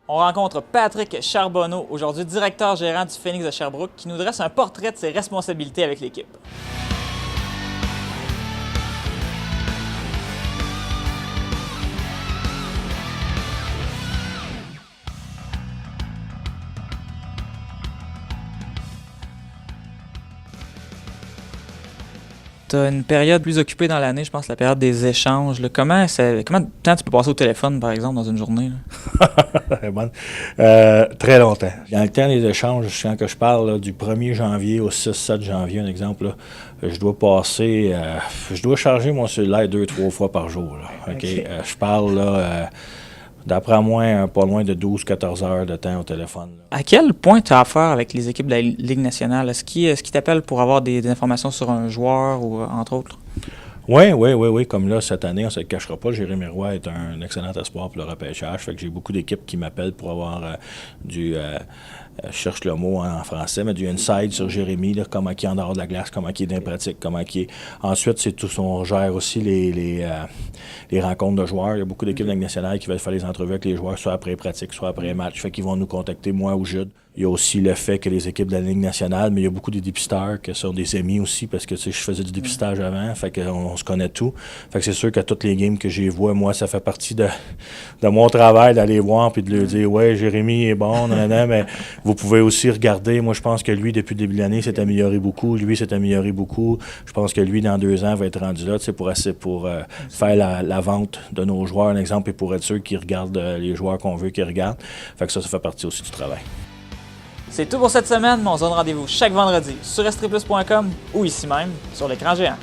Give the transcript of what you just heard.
On rencontre Patrick Charbonneau, aujourd'hui directeur gérant du Phoenix de Sherbrooke, qui nous dresse un portrait de ses responsabilités avec l'équipe. Tu as une période plus occupée dans l'année, je pense, la période des échanges. Là. Comment de temps tu peux passer au téléphone, par exemple, dans une journée? Bonne. Très longtemps. Dans le temps des échanges, quand que je parle là, du 1er janvier au 6-7 janvier, un exemple, là, je dois charger mon cellulaire 2-3 fois par jour. Là, okay? Je parle là, d'après moi, pas loin de 12-14 heures de temps au téléphone. Là. À quel point tu as affaire avec les équipes de la Ligue nationale? Est-ce qu'ils t'appellent pour avoir des informations sur un joueur ou entre autres? Oui. Comme là, cette année, on ne se le cachera pas, Jérémy Roy est un excellent espoir pour le repêchage. Fait que j'ai beaucoup d'équipes qui m'appellent pour avoir je cherche le mot en français, mais du inside sur Jérémy, là, comment il est en dehors de la glace, comment il est dans les pratiques, comment il est... Ensuite, c'est tout, on gère aussi les rencontres de joueurs. Il y a beaucoup d'équipes de la Ligue nationale qui veulent faire les entrevues avec les joueurs, soit après pratique, soit après match. Fait qu'ils vont nous contacter, moi ou Jude. Il y a aussi le fait que les équipes de la Ligue nationale, mais il y a beaucoup de dépisteurs qui sont des amis aussi, parce que je faisais du dépistage avant, fait qu'on se connaît tout. Fait que c'est sûr que toutes les games que j'ai vues, moi, ça fait partie de mon travail d'aller voir puis de leur dire « Ouais, Jérémy est bon, mais vous pouvez aussi regarder. Moi, je pense que lui, depuis le début de l'année, s'est amélioré beaucoup. Lui s'est amélioré beaucoup. Je pense que lui, dans 2 ans, va être rendu là, pour faire la vente de nos joueurs, un exemple, et pour être sûr qu'ils regardent les joueurs qu'on veut qu'ils regardent. Fait que ça fait partie aussi du travail. C'est tout pour cette semaine, mais on se donne rendez-vous chaque vendredi sur s3plus.com ou ici même sur l'écran géant.